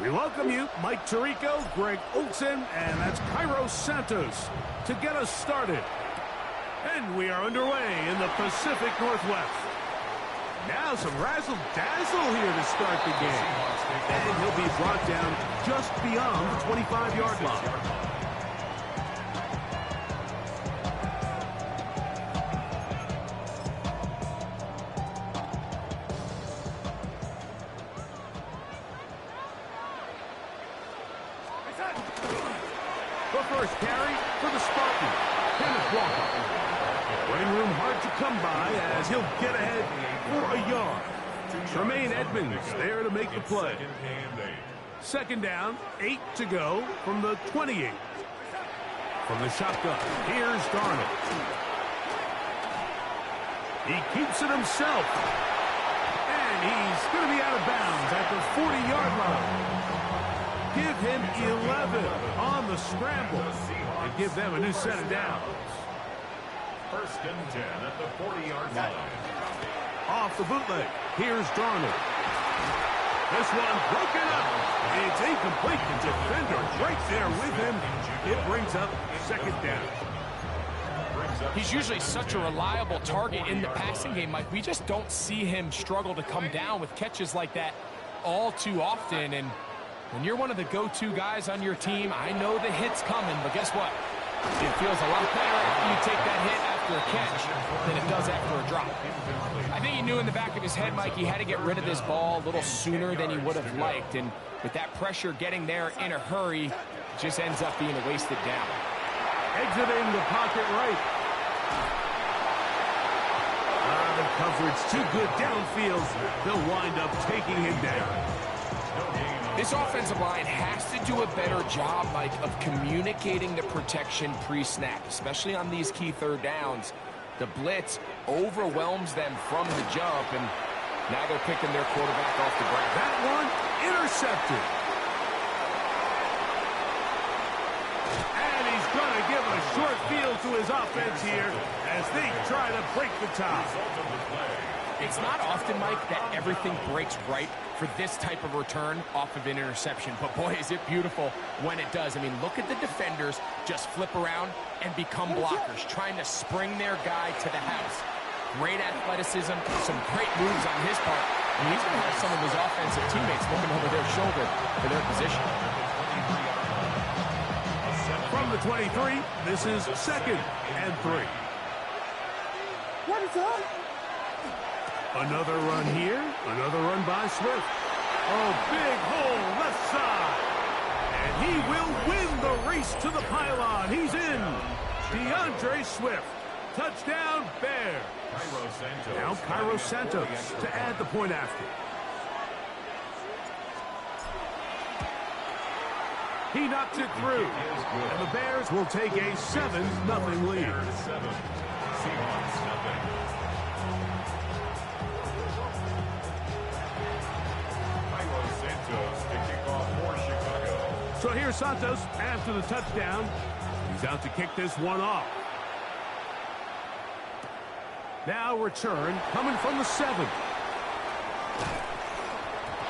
We welcome you, Mike Tirico, Greg Olson, and that's Cairo Santos to get us started. And we are underway in the Pacific Northwest. Now some razzle-dazzle here to start the game. And he'll be brought down just beyond the 25-yard line. The first carry for the Spartans. Kenneth Walker. Running room hard to come by as he'll get ahead for a yard. Tremaine Edmonds there to make the play. Second down, 8 to go from the 28. From the shotgun, here's Darnold. He keeps it himself. And he's going to be out of bounds at the 40-yard line. Give him 11 on the scramble and give them a new set of downs. First and 10 at the 40-yard line. Off the bootleg, here's Darnold. This one broken up. It's incomplete. The defender right there with him. It brings up second down. He's usually such a reliable target in the passing game, Mike. We just don't see him struggle to come down with catches like that all too often. And when you're one of the go-to guys on your team, I know the hit's coming, but guess what? It feels a lot better after you take that hit after a catch than it does after a drop. I think he knew in the back of his head, Mike, he had to get rid of this ball a little sooner than he would have liked. And with that pressure getting there in a hurry, it just ends up being a wasted down. Exiting the pocket right. The coverage too good downfield. They'll wind up taking him down. This offensive line has to do a better job, Mike, of communicating the protection pre-snap, especially on these key third downs. The blitz overwhelms them from the jump, and now they're picking their quarterback off the ground. That one intercepted. And he's going to give a short field to his offense here as they try to break the tie. It's not often, Mike, that everything breaks right for this type of return off of an interception. But, boy, is it beautiful when it does. I mean, look at the defenders just flip around and become blockers, trying to spring their guy to the house. Great athleticism, some great moves on his part. And he's going to have some of his offensive teammates looking over their shoulder for their position. From the 23, this is 2nd and 3. What is up? Another run here, another run by Swift. Oh, big hole left side. And he will win the race to the pylon. He's in. DeAndre Swift. Touchdown, Bears. Now Cairo Santos to add the point after. He knocks it through. And the Bears will take a 7-0 lead. So here's Santos after the touchdown. He's out to kick this one off. Now return coming from the 7.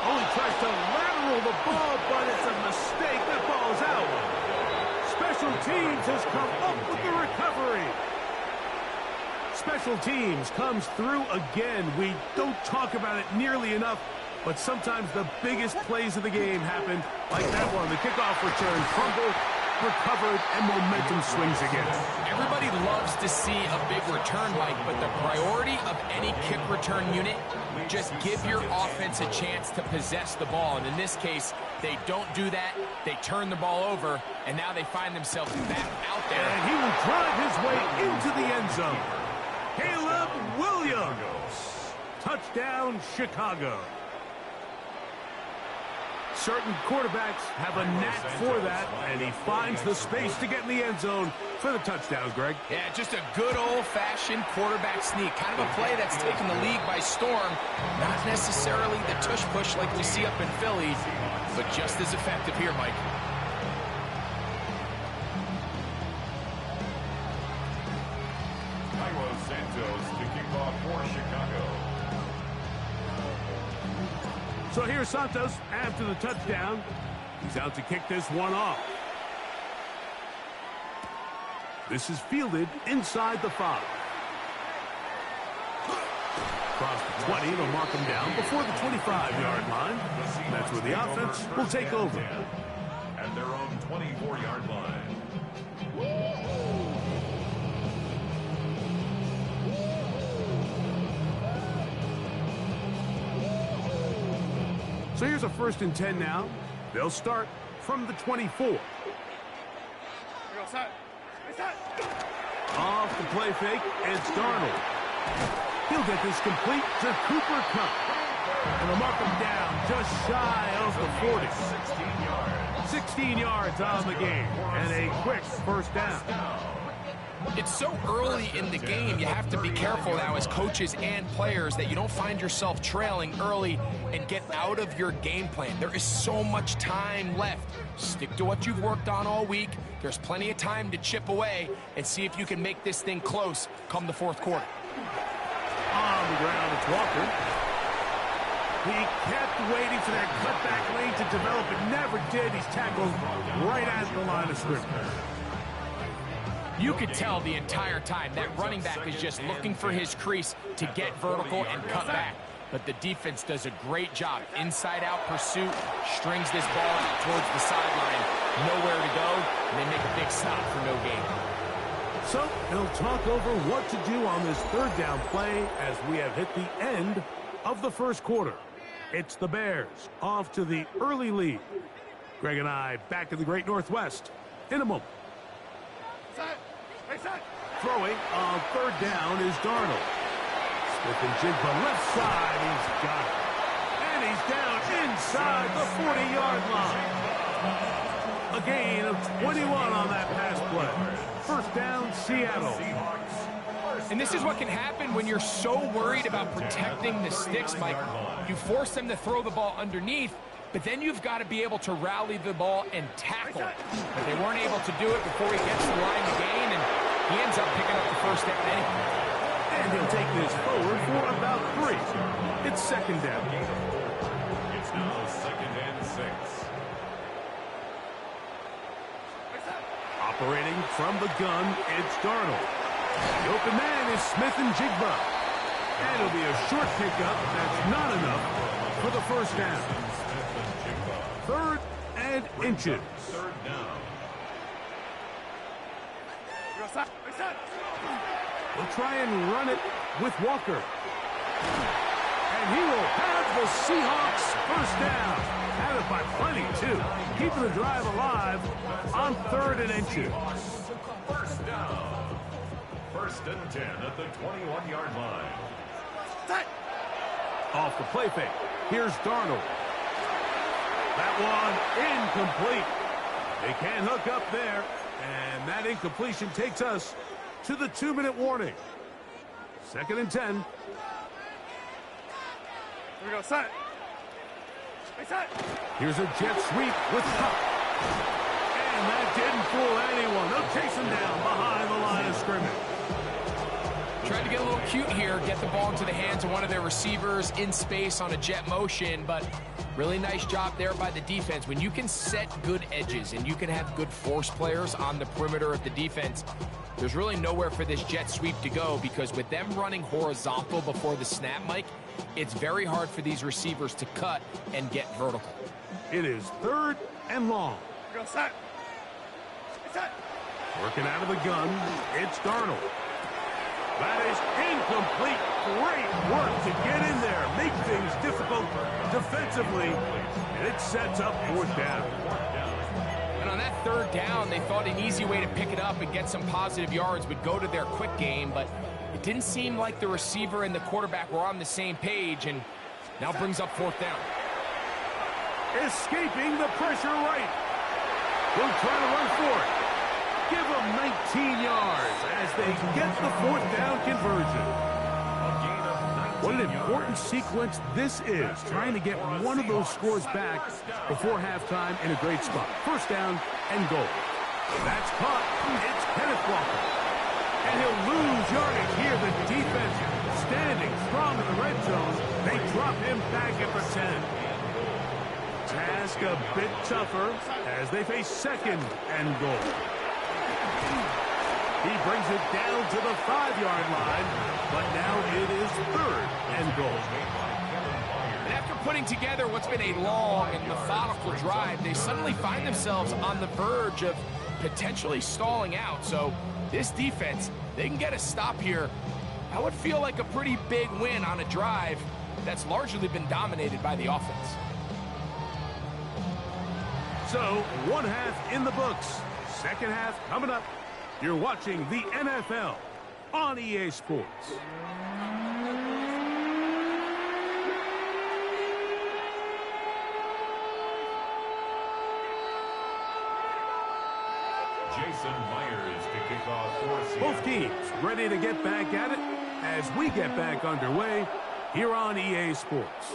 Oh, he tries to lateral the ball, but it's a mistake. That ball is out. Special teams has come up with the recovery. Special teams comes through again. We don't talk about it nearly enough, but sometimes the biggest plays of the game happen like that one. The kickoff return, fumble, recovered, and momentum swings again. Everybody loves to see a big return, Mike, but the priority of any kick return unit, just give your offense a chance to possess the ball. And in this case, they don't do that. They turn the ball over, and now they find themselves back out there. And he will drive his way into the end zone. Caleb Williams. Touchdown, Chicago. Certain quarterbacks have a knack for that, and he finds the space to get in the end zone for the touchdown, Greg. Yeah, just a good old-fashioned quarterback sneak. Kind of a play that's taken the league by storm. Not necessarily the tush-push like we see up in Philly, but just as effective here, Mike. Cairo Santos to kick off for Chicago. So here's Here's Santos after the touchdown. He's out to kick this one off. This is fielded inside the 5. Across the 20, they'll mark him down before the 25-yard line. That's where the offense will take over. At their own 24-yard line. So here's a 1st and 10 now. They'll start from the 24. Off the play fake, it's Darnold. He'll get this complete to Cooper Kupp. And they'll mark him down just shy of the 40. 16 yards on the game. And a quick 1st down. It's so early in the game, you have to be careful now as coaches and players that you don't find yourself trailing early and get out of your game plan. There is so much time left. Stick to what you've worked on all week. There's plenty of time to chip away and see if you can make this thing close come the 4th quarter. On the ground, it's Walker. He kept waiting for that cutback lane to develop. It never did. He's tackled right at the line of scrimmage. You could tell the entire time that running back is just looking for his crease to get vertical and cut back. But the defense does a great job. Inside-out pursuit, strings this ball out towards the sideline. Nowhere to go, and they make a big stop for no gain. So they'll talk over what to do on this 3rd down play as we have hit the end of the 1st quarter. It's the Bears off to the early lead. Greg and I back in the Great Northwest in a moment. Throwing on 3rd down is Darnold. Smith and Jigba left side. He's got it. And he's down inside the 40-yard line. A gain of 21 on that pass play. 1st down, Seattle. And this is what can happen when you're so worried about protecting the sticks, Mike. You force them to throw the ball underneath, but then you've got to be able to rally the ball and tackle. But they weren't able to do it before he gets the line to gain, and he ends up picking up the 1st down anyway. And he'll take this forward for about 3. It's 2nd down. It's now 2nd and 6. Operating from the gun, it's Darnold. The open man is Smith and Jigba. And it'll be a short pickup. That's not enough for the 1st down. 3rd and inches. 3rd down. We'll try and run it with Walker. And he will have the Seahawks 1st down. Had it by plenty, too. Keeping the drive alive on 3rd and inches. 1st down. 1st and 10 at the 21-yard line. Off the play fake. Here's Darnold. That one incomplete. They can't hook up there. And that incompletion takes us to the 2-minute warning. 2nd and 10. Here we go, set. Here's a jet sweep with Kupp. And that didn't fool anyone. They'll chase him down behind the line of scrimmage. Tried to get a little cute here, get the ball into the hands of one of their receivers in space on a jet motion, but really nice job there by the defense. When you can set good edges and you can have good force players on the perimeter of the defense, there's really nowhere for this jet sweep to go, because with them running horizontal before the snap, Mike, it's very hard for these receivers to cut and get vertical. It is 3rd and long. Here we go, set. Working out of the gun, it's Darnold. That is incomplete. Great work to get in there, make things difficult defensively, and it sets up 4th down. And on that 3rd down, they thought an easy way to pick it up and get some positive yards would go to their quick game, but it didn't seem like the receiver and the quarterback were on the same page, and now brings up 4th down. Escaping the pressure right. We'll try to run for it. Give them 19 yards as they get the 4th down conversion. What an important sequence this is, trying to get one of those scores back before halftime in a great spot. 1st down and goal. That's caught. It's Kenneth Walker. And he'll lose yardage here. The defense standing strong in the red zone. They drop him back at the 10. task a bit tougher as they face second and goal. He brings it down to the 5-yard line, but now it is third and goal. And after putting together what's been a long and methodical drive, they suddenly find themselves on the verge of potentially stalling out. So this defense, they can get a stop here. That would feel like a pretty big win on a drive that's largely been dominated by the offense. So, one half in the books. Second half coming up. You're watching the NFL on EA Sports. Jason Myers to kick off for Seattle. Both teams ready to get back at it as we get back underway here on EA Sports.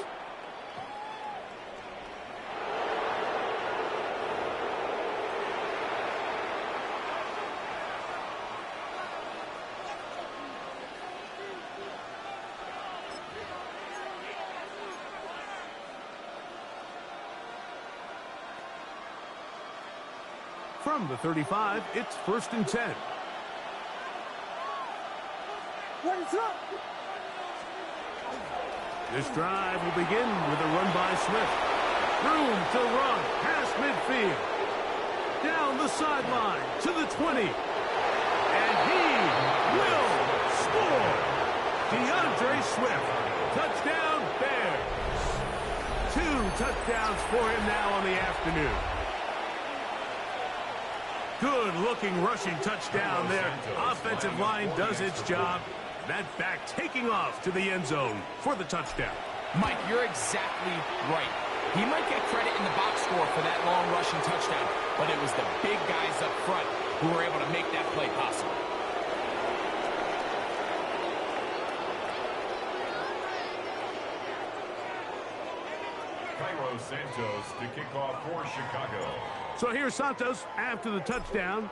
From the 35, it's 1st and 10. What is up? This drive will begin with a run by Swift. Room to run past midfield. Down the sideline to the 20. And he will score. DeAndre Swift. Touchdown Bears. 2 touchdowns for him now on the afternoon. Good-looking rushing touchdown there. Offensive line does its job. That back taking off to the end zone for the touchdown. Mike, you're exactly right. He might get credit in the box score for that long rushing touchdown, but it was the big guys up front who were able to make that play possible. Cairo Santos to kick off for Chicago. So here's Santos after the touchdown.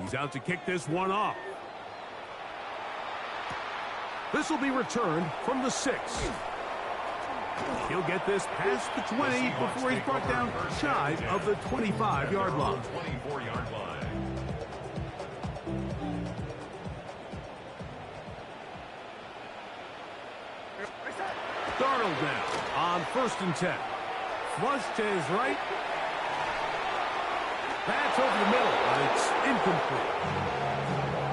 He's out to kick this one off. This will be returned from the 6. He'll get this past the 20 before he's brought down shy of the 25-yard line. 24-yard line. Darnold now on 1st and 10. Flush to his right. That's over the middle, but it's incomplete.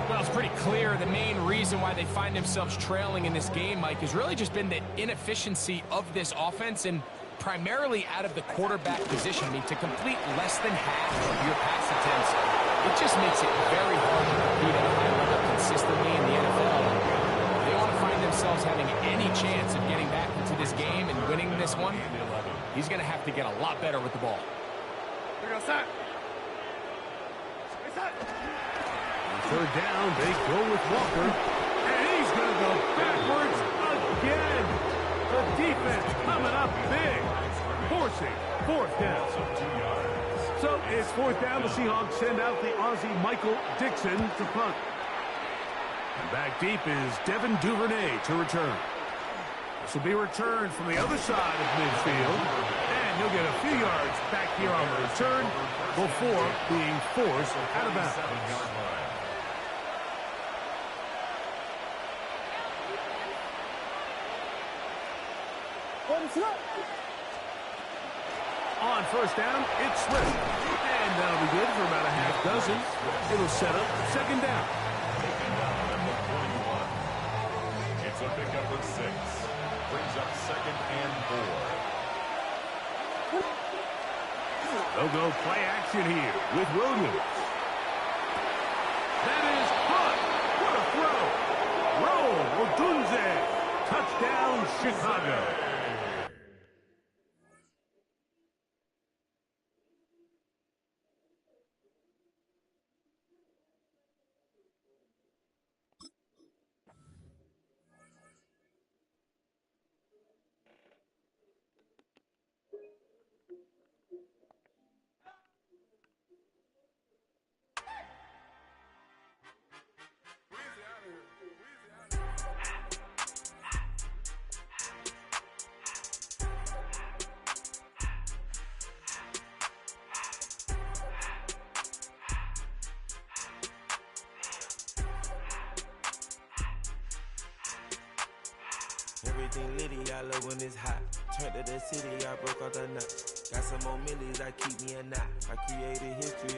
Well, it's pretty clear the main reason why they find themselves trailing in this game, Mike, has really just been the inefficiency of this offense and primarily out of the quarterback position. I mean, to complete less than half of your pass attempts, it just makes it very hard to compete at a high level consistently in the NFL. If they want to find themselves having any chance of getting back into this game and winning this one, he's going to have to get a lot better with the ball. Third down, they go with Walker, and he's going to go backwards again. The defense coming up big, forcing 4th down. So it's 4th down. The Seahawks send out the Aussie Michael Dixon to punt. And back deep is Devin Duvernay to return. This will be returned from the other side of midfield, and he'll get a few yards back here on the return before being forced out of bounds. On 1st down, it's Swift. And that'll be good for about a half dozen. It'll set up 2nd down. It's a pickup of 6. Brings up 2nd and 4. They'll go play action here with Williams. That is caught. What a throw. Roll Odunze. Touchdown, Chicago. everything litty, I love when it's hot. Turned to the city, I broke all the nuts. Got some more millies, I keep me a knot. I created history.